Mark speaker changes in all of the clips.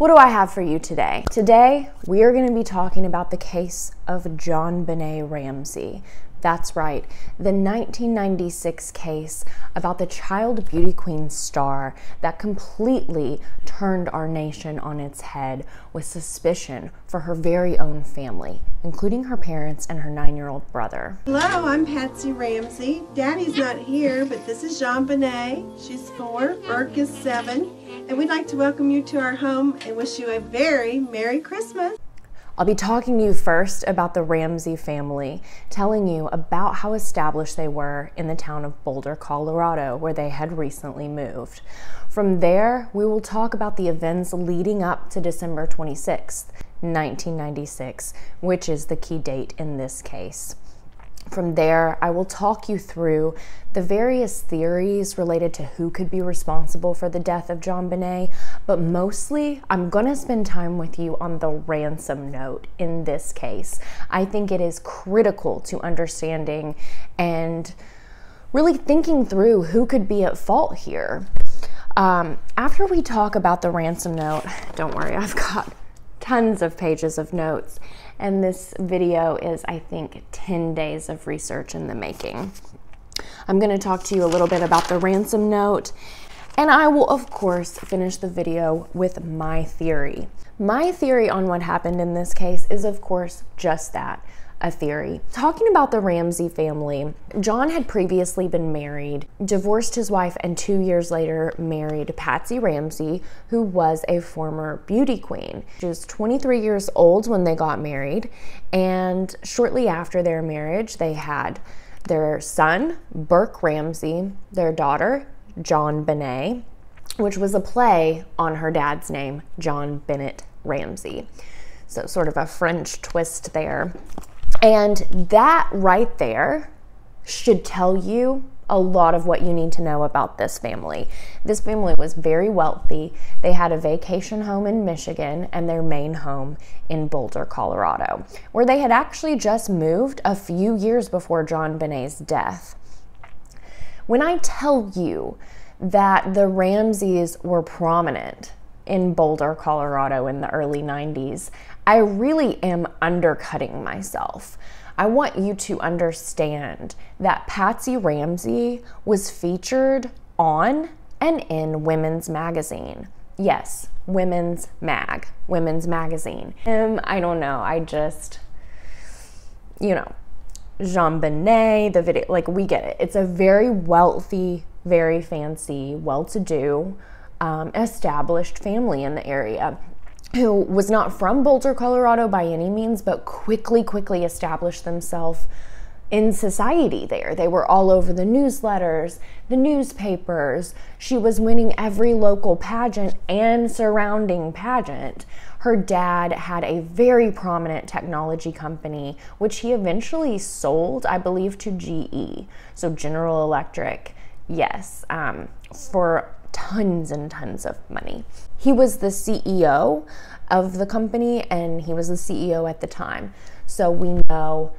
Speaker 1: What do I have for you today? Today, we are going to be talking about the case of JonBenét Ramsey. That's right, the 1996 case about the child beauty queen star that completely turned our nation on its head with suspicion for her very own family, including her parents and her 9-year-old brother.
Speaker 2: Hello, I'm Patsy Ramsey. Daddy's not here, but this is JonBenét. She's 4, Burke is 7, and we'd like to welcome you to our home and wish you a very Merry Christmas.
Speaker 1: I'll be talking to you first about the Ramsey family, telling you about how established they were in the town of Boulder, Colorado, where they had recently moved. From there, we will talk about the events leading up to December 26th, 1996, which is the key date in this case. From there, I will talk you through the various theories related to who could be responsible for the death of JonBenét, but mostly I'm going to spend time with you on the ransom note in this case. I think it is critical to understanding and really thinking through who could be at fault here. After we talk about the ransom note, don't worry, I've got tons of pages of notes, and this video is, I think, 10 days of research in the making. I'm going to talk to you a little bit about the ransom note, and I will, of course, finish the video with my theory. My theory on what happened in this case is, of course, just that, a theory. Talking about the Ramsey family, John had previously been married, divorced his wife, and 2 years later married Patsy Ramsey, who was a former beauty queen. She was 23 years old when they got married, and shortly after their marriage, they had their son, Burke Ramsey, their daughter, JonBenét, which was a play on her dad's name, JonBenét Ramsey. So sort of a French twist there. And that right there should tell you a lot of what you need to know about this family. This family was very wealthy. They had a vacation home in Michigan and their main home in Boulder, Colorado, where they had actually just moved a few years before JonBenét's death. When I tell you that the Ramseys were prominent in Boulder, Colorado in the early 90s, I really am undercutting myself. I want you to understand that Patsy Ramsey was featured on and in Women's Magazine. Yes, Women's Magazine. I don't know, I just, JonBenét, the video, like, we get it. It's a very wealthy, very fancy, well-to-do, established family in the area who was not from Boulder, Colorado by any means, but quickly established themselves in society there. They were all over the newsletters, the newspapers. She was winning every local pageant and surrounding pageant. Her dad had a very prominent technology company, which he eventually sold, I believe, to GE, so General Electric, yes, for tons and tons of money. He was the CEO of the company, and he was the CEO at the time. So we know,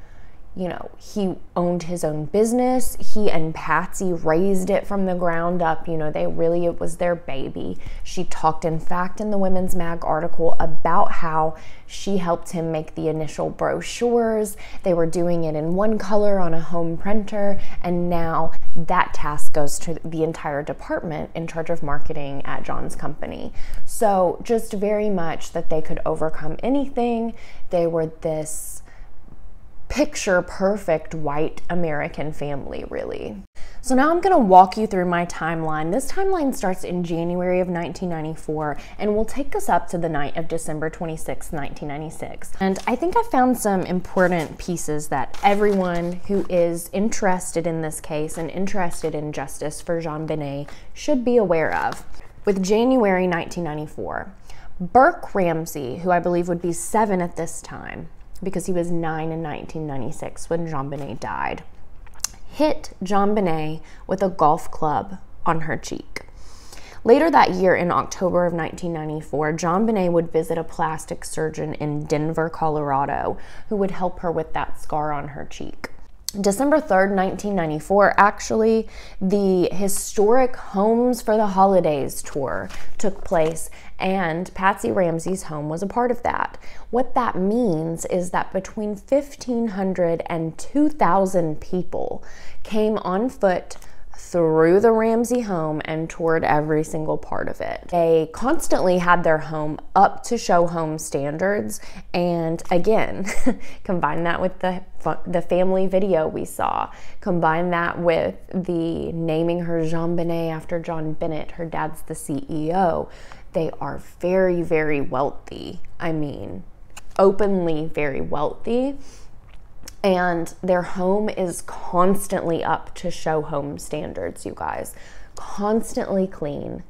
Speaker 1: he owned his own business. He and Patsy raised it from the ground up. It was their baby. She talked, in fact, in the Women's Mag article about how she helped him make the initial brochures. They were doing it in one color on a home printer, and now that task goes to the entire department in charge of marketing at John's company. So just very much that they could overcome anything. They were this picture perfect white American family, really. So now I'm going to walk you through my timeline. This timeline starts in January of 1994 and will take us up to the night of December 26, 1996. And I think I found some important pieces that everyone who is interested in this case and interested in justice for JonBenét should be aware of. With January 1994, Burke Ramsey, who I believe would be 7 at this time, because he was 9 in 1996 when JonBenét died, hit JonBenét with a golf club on her cheek. Later that year, in October of 1994, JonBenét would visit a plastic surgeon in Denver, Colorado, who would help her with that scar on her cheek. December 3rd, 1994, actually, the historic Homes for the Holidays tour took place, and Patsy Ramsey's home was a part of that. What that means is that between 1,500 and 2,000 people came on foot through the Ramsey home and toured every single part of it. They constantly had their home up to show home standards, and again, combine that with the family video we saw, combine that with the naming her JonBenét after JonBenét, her dad's the CEO. They are very, very wealthy. I mean, openly very wealthy. And their home is constantly up to show home standards, you guys. Constantly clean,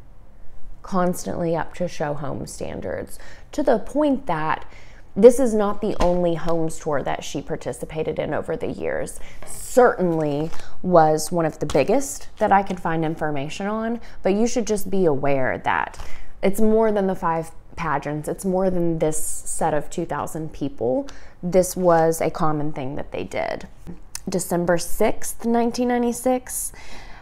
Speaker 1: constantly up to show home standards, to the point that this is not the only homes tour that she participated in over the years. Certainly was one of the biggest that I could find information on, but you should just be aware that it's more than the 5 pageants. It's more than this set of 2,000 people. This was a common thing that they did. December 6th, 1996,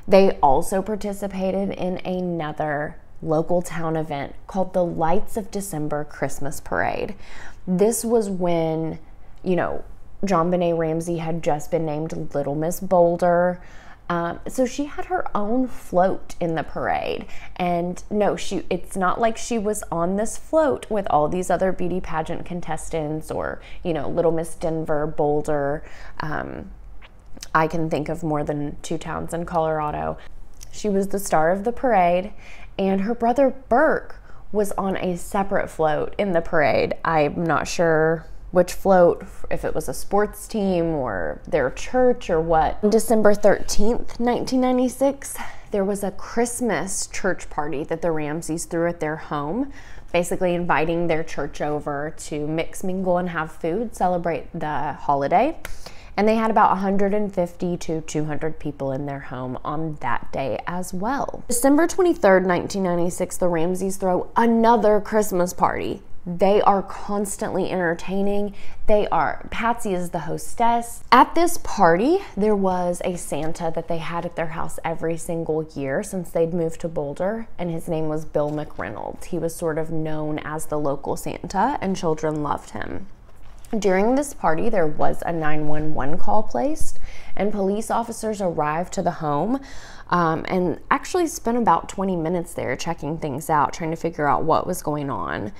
Speaker 1: they also participated in another local town event called the Lights of December Christmas Parade. This was when, you know, JonBenét Ramsey had just been named Little Miss Boulder. So she had her own float in the parade, and no, it's not like she was on this float with all these other beauty pageant contestants or, you know, Little Miss Denver, Boulder. I can think of more than 2 towns in Colorado. She was the star of the parade, and her brother Burke was on a separate float in the parade. I'm not sure which float, if it was a sports team or their church or what. On December 13th, 1996, there was a Christmas church party that the Ramseys threw at their home, basically inviting their church over to mix, mingle, and have food, celebrate the holiday. And they had about 150 to 200 people in their home on that day as well. December 23rd, 1996, the Ramseys throw another Christmas party. They are constantly entertaining. Patsy is the hostess. At this party, there was a Santa that they had at their house every single year since they'd moved to Boulder, and his name was Bill McReynolds. He was sort of known as the local Santa, and children loved him. During this party, there was a 911 call placed, and police officers arrived to the home and actually spent about 20 minutes there checking things out, trying to figure out what was going on.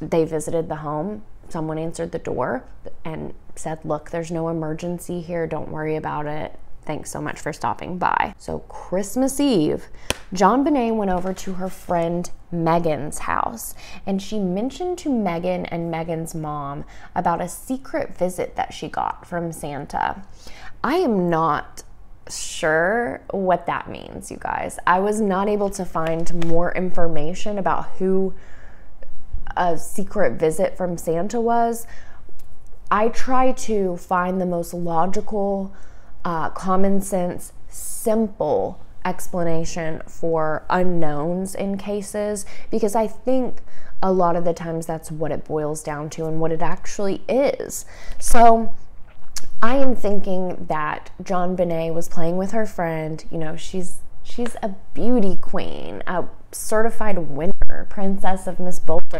Speaker 1: They visited the home. Someone answered the door and said, "Look, there's no emergency here. Don't worry about it. Thanks so much for stopping by." So Christmas Eve, JonBenét went over to her friend Megan's house, and she mentioned to Megan and Megan's mom about a secret visit that she got from Santa. I am not sure what that means, you guys. I was not able to find more information about who a secret visit from Santa was. I try to find the most logical, common sense, simple explanation for unknowns in cases, because I think a lot of the times that's what it boils down to and what it actually is. So I am thinking that JonBenét was playing with her friend. You know, she's a beauty queen, a certified winner, princess of Miss Boulder.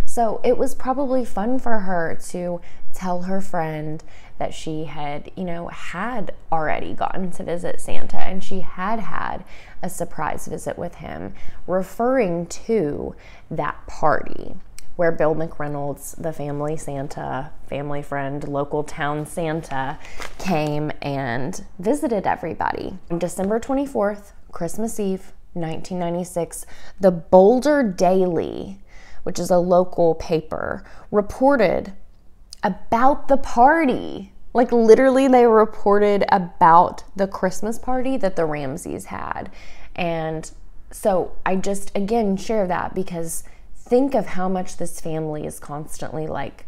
Speaker 1: So it was probably fun for her to tell her friend that she had, had already gotten to visit Santa, and she had had a surprise visit with him, referring to that party where Bill McReynolds, the family Santa, family friend, local town Santa, came and visited everybody. On December 24th, Christmas Eve, 1996, the Boulder Daily, which is a local paper, reported about the party. Like literally they reported about the Christmas party that the Ramseys had. And so I just, again, share that because think of how much this family is constantly like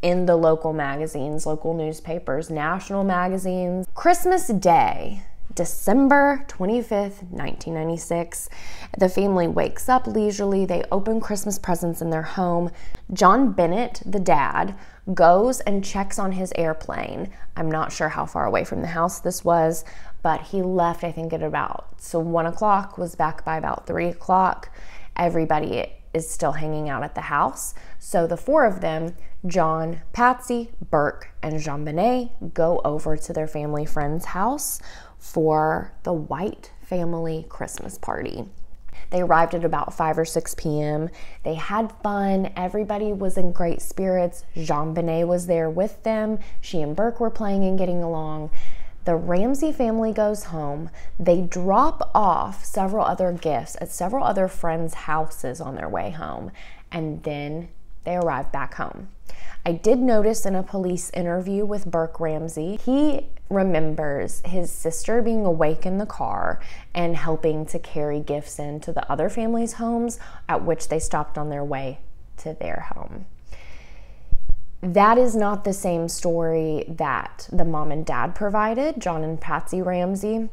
Speaker 1: in the local magazines, local newspapers, national magazines. Christmas Day, December 25th, 1996. The family wakes up leisurely. They open Christmas presents in their home. JonBenét, the dad, goes and checks on his airplane. I'm not sure how far away from the house this was, but he left, I think, at about 1 o'clock, was back by about 3 o'clock. Everybody is still hanging out at the house. So the four of them, John, Patsy, Burke, and JonBenét, go over to their family friend's house for the White family Christmas party. They arrived at about 5 or 6 p.m. They had fun. Everybody was in great spirits. JonBenét was there with them. She and Burke were playing and getting along. The Ramsey family goes home. They drop off several other gifts at several other friends' houses on their way home, and then they arrive back home. I did notice in a police interview with Burke Ramsey, he remembers his sister being awake in the car and helping to carry gifts into the other families' homes, at which they stopped on their way to their home. That is not the same story that the mom and dad provided, John and Patsy Ramsey.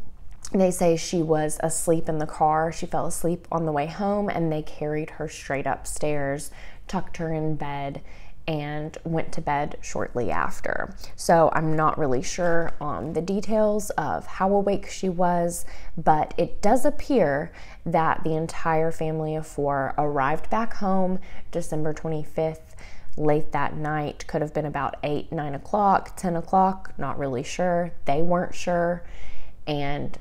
Speaker 1: They say she was asleep in the car. She fell asleep on the way home, and they carried her straight upstairs, tucked her in bed, and went to bed shortly after. So I'm not really sure on the details of how awake she was, but it does appear that the entire family of four arrived back home December 25th, late that night. Could have been about 8, 9 o'clock, 10 o'clock, not really sure. They weren't sure. And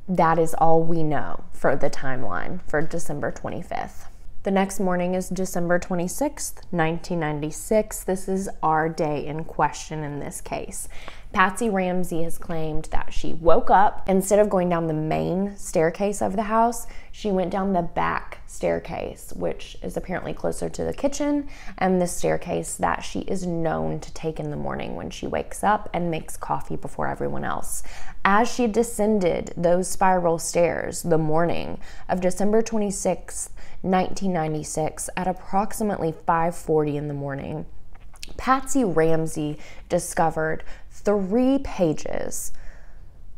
Speaker 1: that is all we know for the timeline for December 25th. The next morning is December 26th, 1996. This is our day in question in this case. Patsy Ramsey has claimed that she woke up. Instead of going down the main staircase of the house, she went down the back staircase, which is apparently closer to the kitchen, and the staircase that she is known to take in the morning when she wakes up and makes coffee before everyone else. As she descended those spiral stairs the morning of December 26th, 1996, at approximately 5:40 in the morning, Patsy Ramsey discovered 3 pages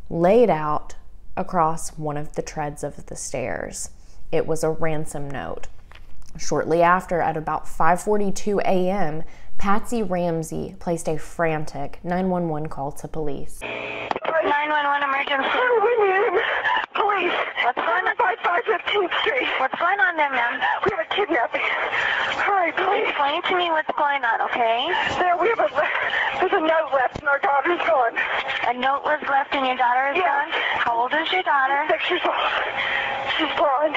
Speaker 1: laid out across one of the treads of the stairs. It was a ransom note. Shortly after, at about 5:42 a.m., Patsy Ramsey placed a frantic 911 call to police.
Speaker 3: 911 emergency.
Speaker 4: Police.
Speaker 3: What's going on?
Speaker 4: 515th Street.
Speaker 3: What's going on there, ma'am?
Speaker 4: We have a kidnapping. Hurry, please.
Speaker 3: Explain to me what's going on, okay?
Speaker 4: There's a note left and our daughter's gone.
Speaker 3: A note was left and your daughter is gone? How old is your daughter?
Speaker 4: 6 years old. She's blind.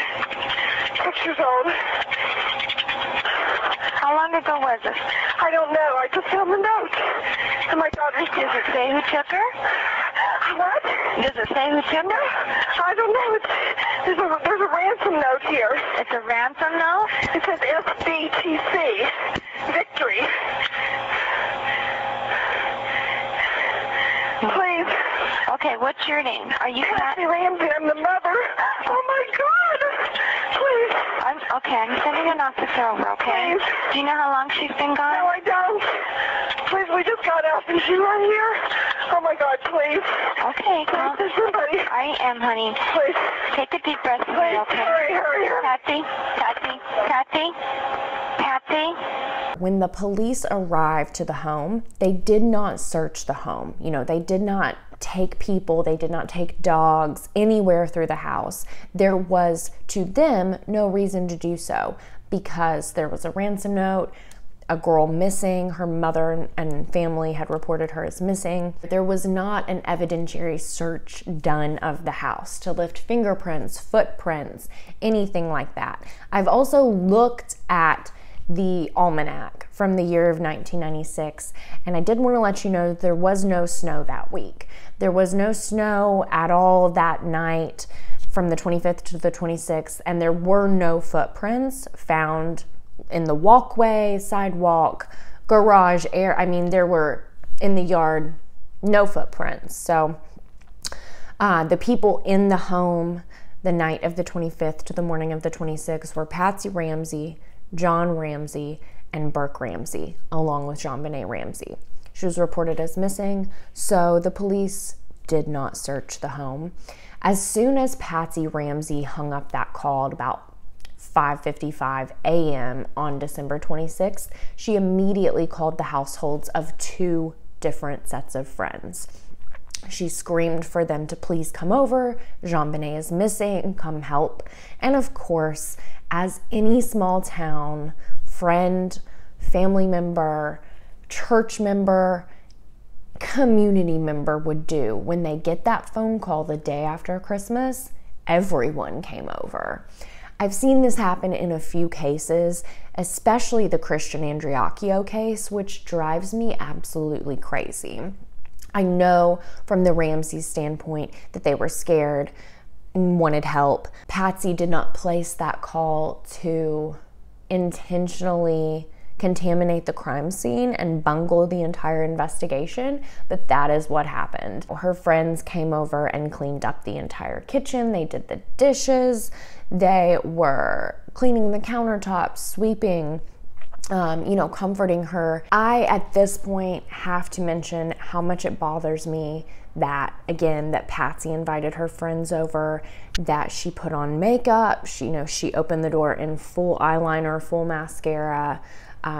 Speaker 4: 6 years old.
Speaker 3: How long ago was this?
Speaker 4: I don't know. I just found the note. And my daughter's
Speaker 3: Does it say who took her?
Speaker 4: What?
Speaker 3: Does it say who took her?
Speaker 4: I don't know. There's a ransom note here.
Speaker 3: It's a ransom note?
Speaker 4: It says SBTC. Victory. Please.
Speaker 3: Okay, what's your name? Are you
Speaker 4: Patsy Ramsey. I'm the mother. Oh my God. Please.
Speaker 3: I'm sending an officer over, okay?
Speaker 4: Please.
Speaker 3: Do you know how long she's been gone?
Speaker 4: No, I don't. Please, we just got out. Is she right here? Oh my God, please.
Speaker 3: Okay,
Speaker 4: Please, there's somebody.
Speaker 3: I am, honey.
Speaker 4: Please.
Speaker 3: Take a deep breath,
Speaker 4: Please,
Speaker 3: okay?
Speaker 4: hurry.
Speaker 3: Patsy.
Speaker 1: When the police arrived to the home, they did not search the home. You know, they did not take people, they did not take dogs anywhere through the house. There was, to them, no reason to do so because there was a ransom note, a girl missing, her mother and family had reported her as missing. There was not an evidentiary search done of the house to lift fingerprints, footprints, anything like that. I've also looked at the almanac from the year of 1996, and I did want to let you know that there was no snow that week. There was no snow at all that night from the 25th to the 26th, and there were no footprints found in the walkway, sidewalk, garage area. I mean, there were in the yard no footprints. So the people in the home the night of the 25th to the morning of the 26th were Patsy Ramsey, John Ramsey, and Burke Ramsey, along with JonBenét Ramsey. She was reported as missing, so the police did not search the home. As soon as Patsy Ramsey hung up that call at about 5:55 a.m. on December 26th, she immediately called the households of 2 different sets of friends. She screamed for them to please come over. JonBenét is missing, come help. And of course, as any small town friend, family member, church member, community member would do, when they get that phone call the day after Christmas, everyone came over. I've seen this happen in a few cases, especially the Christian Andriacchio case, which drives me absolutely crazy. I know from the Ramsey standpoint that they were scared and wanted help. Patsy did not place that call to intentionally contaminate the crime scene and bungle the entire investigation, but that is what happened. Her friends came over and cleaned up the entire kitchen. They did the dishes. They were cleaning the countertops, sweeping, comforting her. I, at this point, have to mention how much it bothers me that Patsy invited her friends over, that she put on makeup. She opened the door in full eyeliner, full mascara.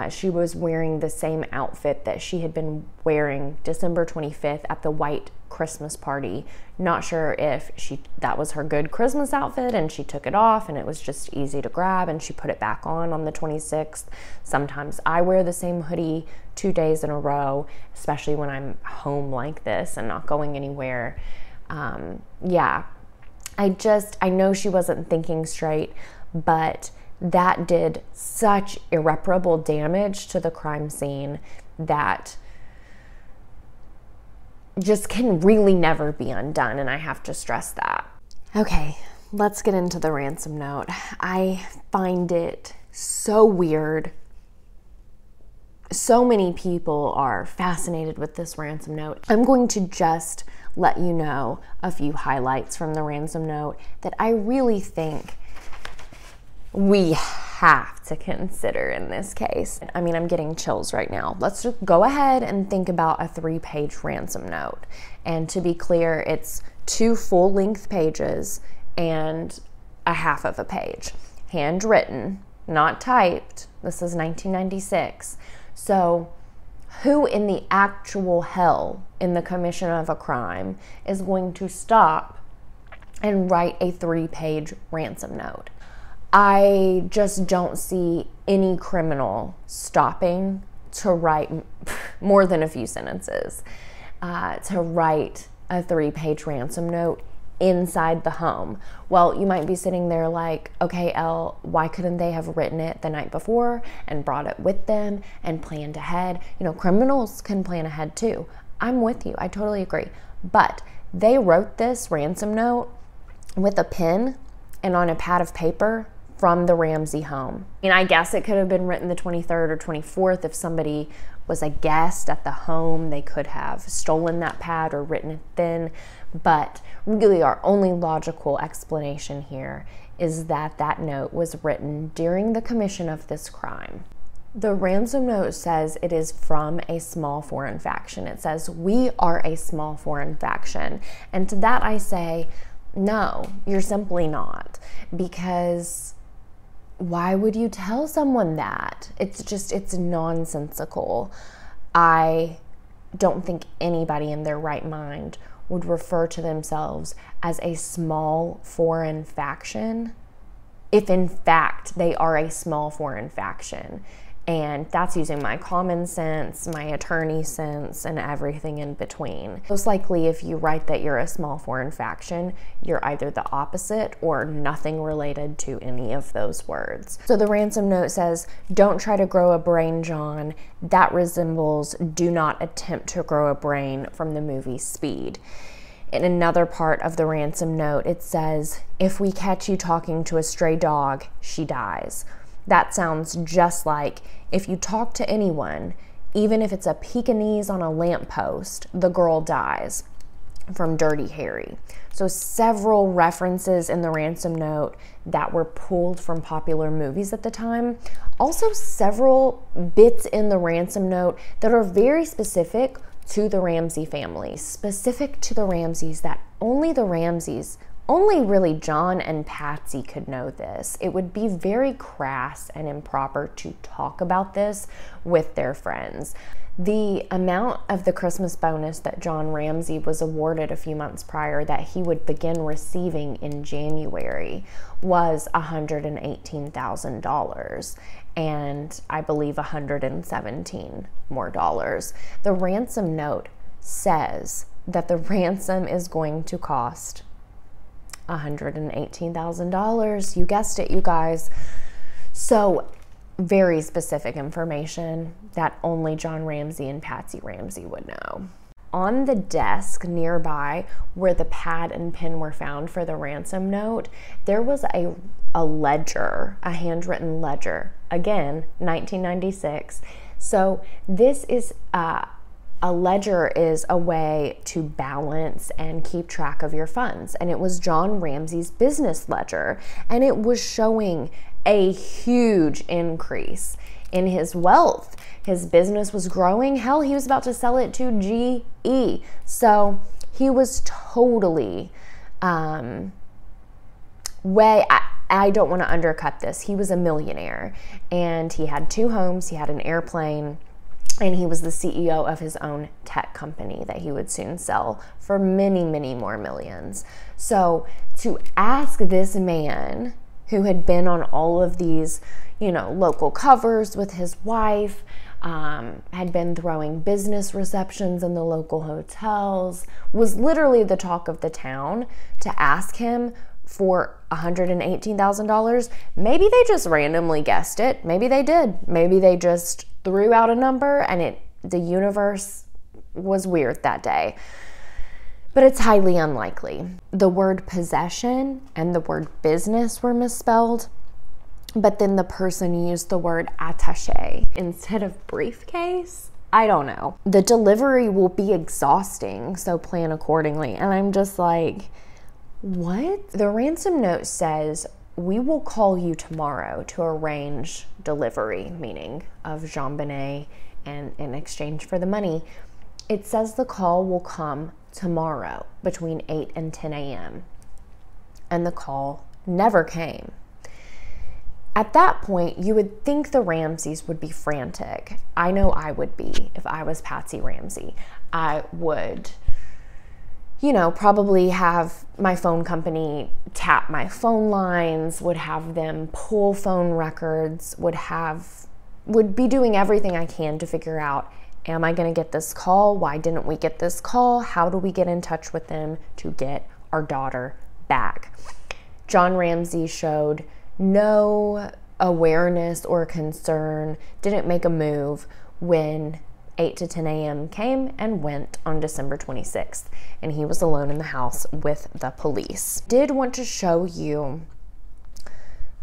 Speaker 1: She was wearing the same outfit that she had been wearing December 25th at the white Christmas party. Not sure if that was her good Christmas outfit and she took it off and it was just easy to grab and she put it back on the 26th. Sometimes I wear the same hoodie 2 days in a row, especially when I'm home like this and not going anywhere. I know she wasn't thinking straight, but that did such irreparable damage to the crime scene that just can really never be undone, and I have to stress that. Okay, let's get into the ransom note. I find it so weird. So many people are fascinated with this ransom note. I'm going to just let you know a few highlights from the ransom note that I really think we have to consider in this case. I mean, I'm getting chills right now. Let's just go ahead and think about a 3-page ransom note. And to be clear, it's 2 full-length pages and a half of a page. Handwritten, not typed. This is 1996. So who in the actual hell in the commission of a crime is going to stop and write a 3-page ransom note? I just don't see any criminal stopping to write more than a few sentences, to write a 3-page ransom note inside the home. Well, you might be sitting there like, okay, Elle, why couldn't they have written it the night before and brought it with them and planned ahead? Criminals can plan ahead too. I'm with you. I totally agree. But they wrote this ransom note with a pen and on a pad of paper from the Ramsey home. I guess it could have been written the 23rd or 24th. If somebody was a guest at the home, they could have stolen that pad or written it then. But really, our only logical explanation here is that that note was written during the commission of this crime. The ransom note says it is from a small foreign faction. It says, we are a small foreign faction. And to that I say, no, you're simply not. Because why would you tell someone that? It's nonsensical. I don't think anybody in their right mind would refer to themselves as a small foreign faction if in fact they are a small foreign faction. And that's using my common sense, my attorney sense, and everything in between. Most likely, if you write that you're a small foreign faction, you're either the opposite or nothing related to any of those words. So the ransom note says, don't try to grow a brain, John. That resembles do not attempt to grow a brain from the movie Speed. In another part of the ransom note, it says, if we catch you talking to a stray dog, she dies. That sounds just like if you talk to anyone, even if it's a Pekingese on a lamppost, the girl dies, from Dirty Harry. So several references in the ransom note that were pulled from popular movies at the time. Also several bits in the ransom note that are very specific to the Ramsey family, specific to the Ramseys, that only the Ramseys, only really John and Patsy could know this. It would be very crass and improper to talk about this with their friends. The amount of the Christmas bonus that John Ramsey was awarded a few months prior that he would begin receiving in January was $118,000, and I believe $117 more dollars. The ransom note says that the ransom is going to cost $118,000. You guessed it, you guys. So very specific information that only John Ramsey and Patsy Ramsey would know. On the desk nearby where the pad and pen were found for the ransom note, there was a ledger, a handwritten ledger. Again, 1996. So this is a ledger is a way to balance and keep track of your funds. And it was John Ramsey's business ledger, and it was showing a huge increase in his wealth. His business was growing. Hell, he was about to sell it to GE. So he was totally I don't want to undercut this. He was a millionaire, and he had 2 homes, he had an airplane, and he was the CEO of his own tech company that he would soon sell for many, many more millions. So to ask this man, who had been on all of these, local covers with his wife, had been throwing business receptions in the local hotels, was literally the talk of the town, to ask him for $118,000. Maybe they just randomly guessed it. Maybe they did. Maybe they just threw out a number and the universe was weird that day. But it's highly unlikely. The word possession and the word business were misspelled, but then the person used the word attaché instead of briefcase. I don't know. The delivery will be exhausting, so plan accordingly. And I'm just like, what? The ransom note says, we will call you tomorrow to arrange delivery, meaning of JonBenét, and in exchange for the money. It says the call will come tomorrow between 8 and 10 a.m. And the call never came. At that point, you would think the Ramseys would be frantic. I know I would be if I was Patsy Ramsey. I would, probably have my phone company tap my phone lines, would have them pull phone records, would be doing everything I can to figure out, am I going to get this call? Why didn't we get this call? How do we get in touch with them to get our daughter back? John Ramsey showed no awareness or concern, didn't make a move when 8 to 10 a.m. came and went on December 26th, and he was alone in the house with the police. Did want to show you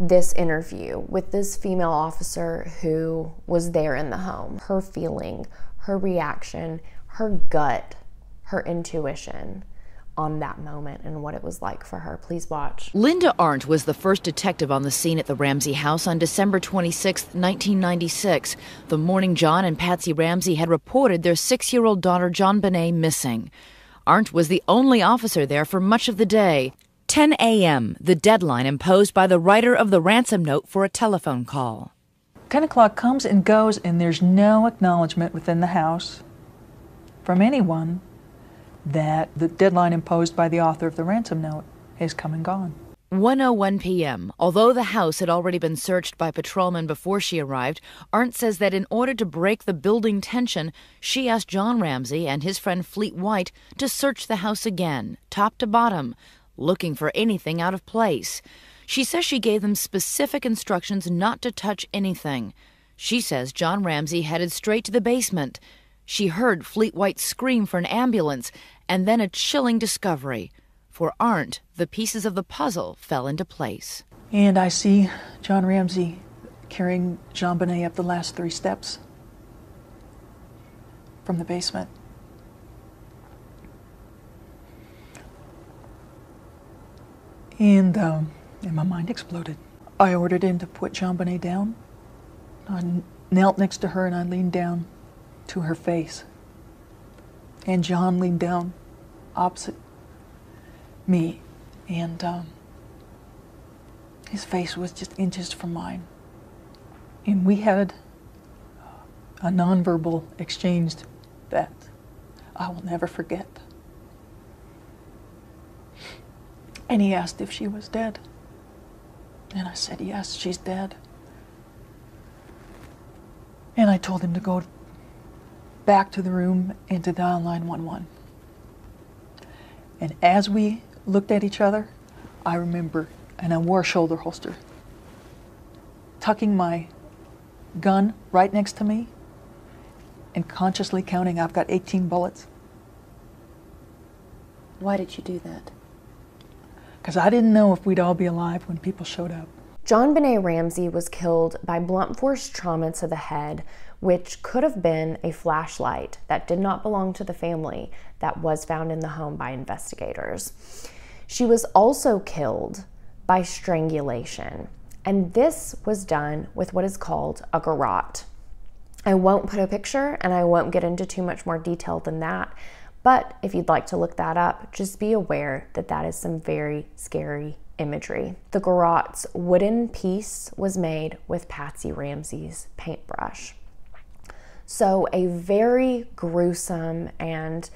Speaker 1: this interview with this female officer who was there in the home. Her feeling, her reaction, her gut, her intuition on that moment and what it was like for her. Please watch.
Speaker 5: Linda Arndt was the first detective on the scene at the Ramsey house on December 26, 1996, the morning John and Patsy Ramsey had reported their 6-year-old daughter JonBenét missing. Arndt was the only officer there for much of the day. 10 a.m., the deadline imposed by the writer of the ransom note for a telephone call.
Speaker 6: 10 o'clock comes and goes, and there's no acknowledgement within the house from anyone that the deadline imposed by the author of the ransom note has come and gone.
Speaker 5: 1:01 p.m. Although the house had already been searched by patrolmen before she arrived, Arndt says that in order to break the building tension, she asked John Ramsey and his friend Fleet White to search the house again, top to bottom, looking for anything out of place. She says she gave them specific instructions not to touch anything. She says John Ramsey headed straight to the basement. She heard Fleet White scream for an ambulance, and then a chilling discovery. For Arndt, the pieces of the puzzle fell into place.
Speaker 6: And I see John Ramsey carrying JonBenét up the last 3 steps from the basement. And my mind exploded. I ordered him to put JonBenét down. I knelt next to her and I leaned down to her face. And John leaned down opposite me, and his face was just inches from mine. And we had a nonverbal exchange that I will never forget. And he asked if she was dead. And I said, yes, she's dead. And I told him to go back to the room and to dial 911. And as we looked at each other, I remember, and I wore a shoulder holster, tucking my gun right next to me and consciously counting, I've got 18 bullets.
Speaker 7: Why did you do that?
Speaker 6: Because I didn't know if we'd all be alive when people showed up.
Speaker 1: JonBenét Ramsey was killed by blunt force trauma to the head, which could have been a flashlight that did not belong to the family that was found in the home by investigators. She was also killed by strangulation, and this was done with what is called a garrote. I won't put a picture and I won't get into too much more detail than that, but if you'd like to look that up, just be aware that that is some very scary imagery. The garrote's wooden piece was made with Patsy Ramsey's paintbrush. So a very gruesome and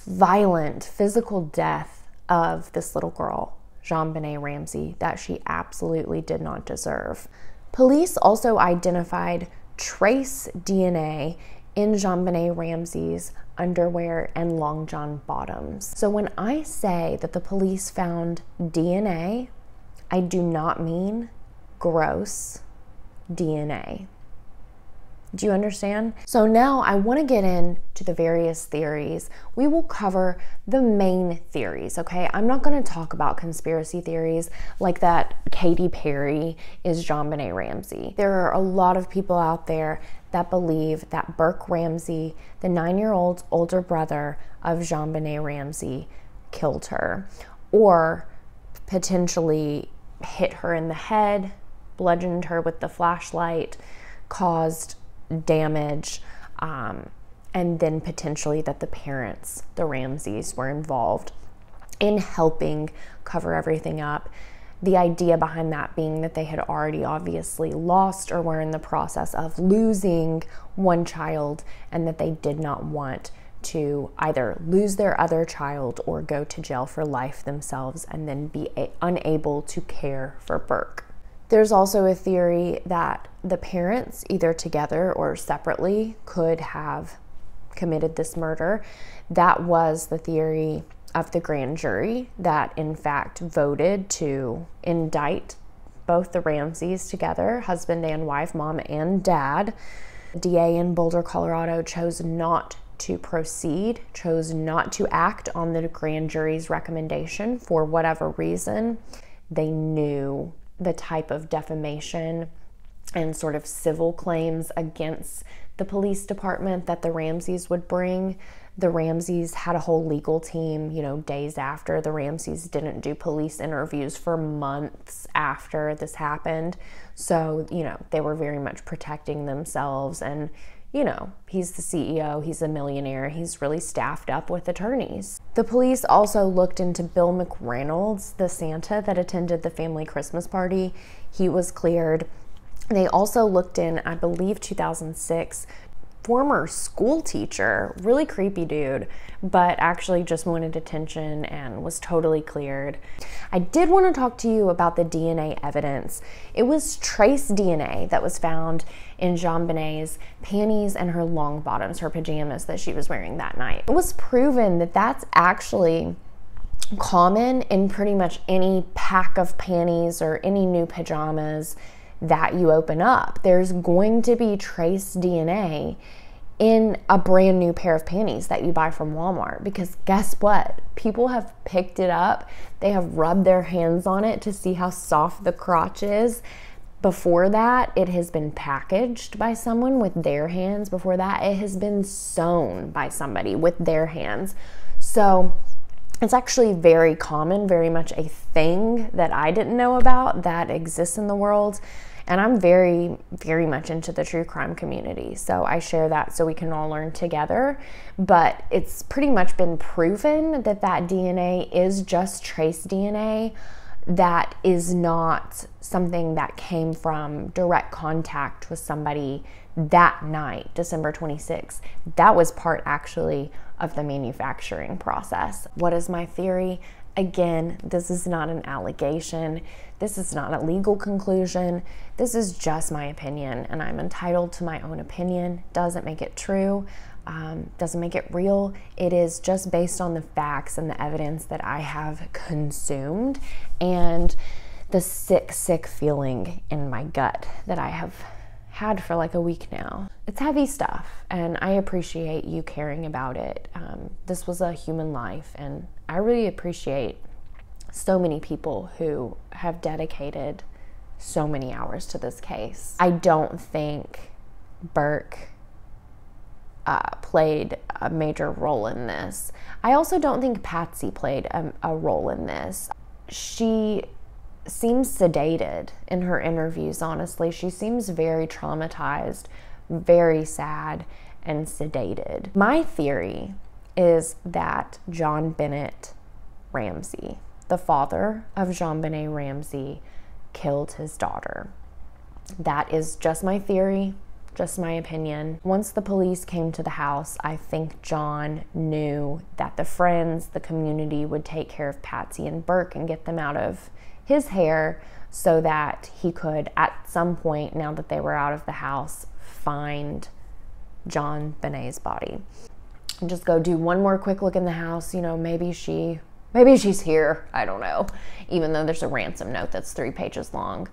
Speaker 1: violent physical death of this little girl, JonBenét Ramsey, that she absolutely did not deserve. Police also identified trace DNA in JonBenét Ramsey's underwear and long john bottoms. So when I say that the police found DNA, I do not mean gross DNA. Do you understand? So now I want to get into the various theories. We will cover the main theories, okay? I'm not going to talk about conspiracy theories like that Katy Perry is JonBenét Ramsey. There are a lot of people out there that believe that Burke Ramsey, the 9-year-old older brother of JonBenét Ramsey, killed her, or potentially hit her in the head, bludgeoned her with the flashlight, caused damage, and then potentially that the parents, the Ramseys, were involved in helping cover everything up. The idea behind that being that they had already obviously lost or were in the process of losing one child, and that they did not want to either lose their other child or go to jail for life themselves and then be unable to care for Burke. There's also a theory that the parents, either together or separately, could have committed this murder. That was the theory of the grand jury that in fact voted to indict both the Ramseys together, husband and wife, mom and dad. The DA in Boulder, Colorado chose not to proceed, chose not to act on the grand jury's recommendation for whatever reason. They knew the type of defamation and sort of civil claims against the police department that the Ramseys would bring. The Ramseys had a whole legal team, days after. The Ramseys didn't do police interviews for months after this happened. So, they were very much protecting themselves. And, he's the CEO, he's a millionaire, he's really staffed up with attorneys. The police also looked into Bill McReynolds, the Santa that attended the family Christmas party. He was cleared. They also looked in, I believe, 2006, former school teacher, really creepy dude, but actually just wanted attention and was totally cleared. I did want to talk to you about the DNA evidence. It was trace DNA that was found in JonBenét's panties and her long bottoms, her pajamas that she was wearing that night. It was proven that that's actually common in pretty much any pack of panties or any new pajamas that you open up. There's going to be trace DNA in a brand new pair of panties that you buy from Walmart, because guess what? People have picked it up. They have rubbed their hands on it to see how soft the crotch is. Before that, it has been packaged by someone with their hands. Before that, it has been sewn by somebody with their hands. So It's actually very common, very much a thing that I didn't know about that exists in the world. And I'm very, very much into the true crime community. So I share that so we can all learn together. But it's pretty much been proven that that DNA is just trace DNA. That is not something that came from direct contact with somebody that night, December 26th. That was part actually of the manufacturing process. What is my theory? Again, this is not an allegation. This is not a legal conclusion. This is just my opinion, and I'm entitled to my own opinion. Doesn't make it true, doesn't make it real. It is just based on the facts and the evidence that I have consumed and the sick feeling in my gut that I have had for like a week now. It's heavy stuff, and I appreciate you caring about it. This was a human life, and I really appreciate so many people who have dedicated so many hours to this case. I don't think Burke played a major role in this. I also don't think Patsy played a role in this. She seems sedated in her interviews, honestly. She seems very traumatized, very sad, and sedated. My theory is that JonBenét Ramsey, the father of JonBenét Ramsey, killed his daughter. That is just my theory, just my opinion. Once the police came to the house, I think John knew that the friends, the community would take care of Patsy and Burke and get them out of his hair so that he could, at some point, now that they were out of the house, find JonBenét's body. And just go do one more quick look in the house. You know, maybe she's here. I don't know. Even though there's a ransom note that's 3 pages long.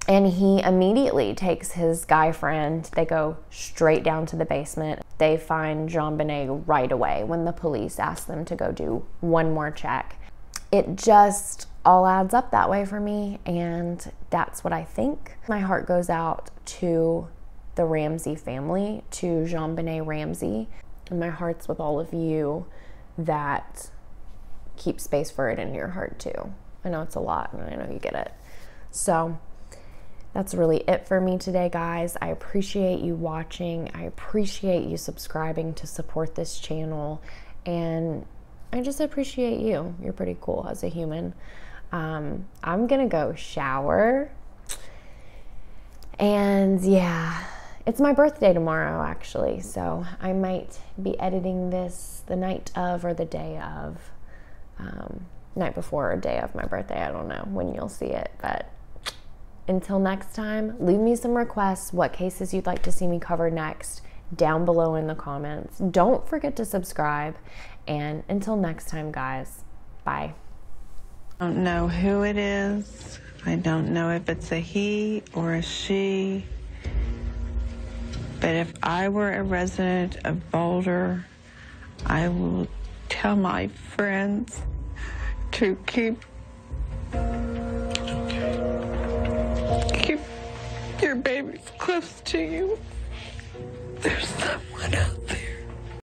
Speaker 1: And he immediately takes his guy friend. They go straight down to the basement. They find JonBenét right away when the police ask them to go do one more check. It just all adds up that way for me, and that's what I think. My heart goes out to the Ramsey family, to JonBenét Ramsey, and my heart's with all of you that keep space for it in your heart too. I know it's a lot, and I know you get it. So that's really it for me today, guys. I appreciate you watching. I appreciate you subscribing to support this channel, and I just appreciate you. You're pretty cool as a human. I'm gonna go shower, and yeah, it's my birthday tomorrow actually, so I might be editing this the night of or the day of, night before or day of my birthday. I don't know when you'll see it, but until next time, leave me some requests, what cases you'd like to see me cover next, down below in the comments. Don't forget to subscribe, and until next time, guys, bye.
Speaker 7: I don't know who it is. I don't know if it's a he or a she. But if I were a resident of Boulder, I will tell my friends to keep your babies close to you. There's someone out there.